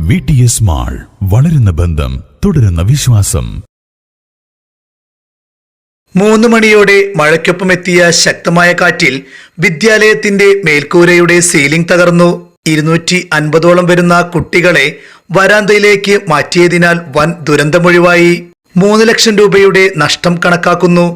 VTS mall, വളരുന്ന ബന്ധം, തുടരുന്ന വിശ്വാസം. 3 മണിയോടെ മഴയ്ക്കൊപ്പം എത്തിയ ശക്തമായ കാറ്റിൽ വിദ്യാലയത്തിന്റെ മേൽക്കൂരയുടെ സീലിംഗ് തകർന്നു. 250ഓളം വരുന്ന കുട്ടികളെ വരാന്തയിലേക്ക് മാറ്റിയതിനാൽ വൻ ദുരന്തമൊഴിവായി. 3 ലക്ഷം രൂപയുടെ നഷ്ടം കണക്കാക്കുന്നു.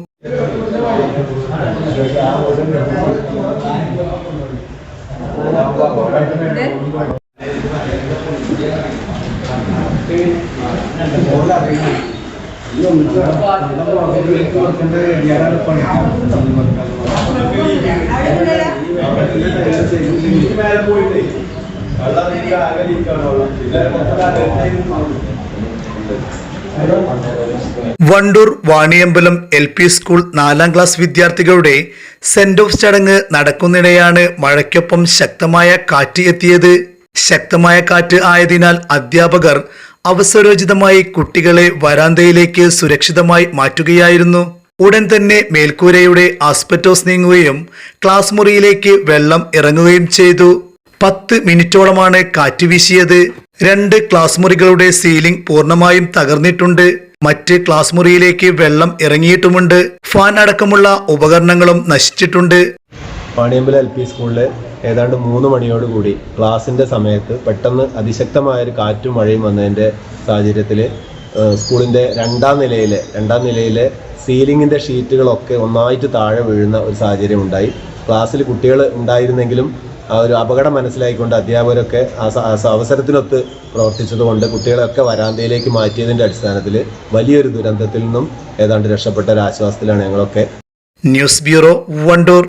Wandoor Vaniyambalam LP school 4ാം class വിദ്യാർത്ഥികളുടെ സെന്റ് ഓഫ് ചടങ്ങ് നടക്കുന്നിടെയാണ് മഴയ്ക്കൊപ്പം ശക്തമായ കാറ്റ് എത്തിയത്. ശക്തമായ കാറ്റ് ആയതിനാൽ അധ്യാപകർ അവസരോചിതമായി കുട്ടികളെ വരാന്തയിലേക്ക് സുരക്ഷിതമായി മാറ്റുകയായിരുന്നു. ഉടൻ തന്നെ മേൽക്കൂരയുടെ ആസ്പെറ്റോസ് നീങ്ങുകയും ക്ലാസ് മുറിയിലേക്ക് വെള്ളം ഇറങ്ങുകയും ചെയ്തു. 10 മിനിറ്റോളമാണ് കാറ്റ് വീശിയത്. 2 ക്ലാസ് മുറികളുടെ സീലിംഗ് പൂർണ്ണമായും തകർന്നിട്ടുണ്ട്. മറ്റ് ക്ലാസ് മുറിയിലേക്ക് വെള്ളം ഇറങ്ങിയിട്ടുമുണ്ട്. ഫാൻ അടക്കമുള്ള ഉപകരണങ്ങളും നശിച്ചിട്ടുണ്ട്. വാണിയമ്പലം LP സ്കൂളിലെ ഏതാണ്ട് 3 മണിയോടുകൂടി ക്ലാസിൻ്റെ സമയത്ത് പെട്ടെന്ന് അതിശക്തമായൊരു കാറ്റും മഴയും വന്നതിൻ്റെ സാഹചര്യത്തിൽ സ്കൂളിൻ്റെ രണ്ടാം നിലയിലെ സീലിങ്ങിൻ്റെ ഷീറ്റുകളൊക്കെ ഒന്നായിട്ട് താഴെ വീഴുന്ന ഒരു സാഹചര്യം ഉണ്ടായി. ക്ലാസ്സിൽ കുട്ടികൾ ഉണ്ടായിരുന്നെങ്കിലും ആ ഒരു അപകടം മനസ്സിലാക്കിക്കൊണ്ട് അധ്യാപകരൊക്കെ അവസരത്തിനൊത്ത് പ്രവർത്തിച്ചതുകൊണ്ട് കുട്ടികളെയൊക്കെ വരാന്തയിലേക്ക് മാറ്റിയതിൻ്റെ അടിസ്ഥാനത്തിൽ വലിയൊരു ദുരന്തത്തിൽ നിന്നും ഏതാണ്ട് രക്ഷപ്പെട്ട ഒരു ആശ്വാസത്തിലാണ് ഞങ്ങളൊക്കെ. News bureau, Wandoor.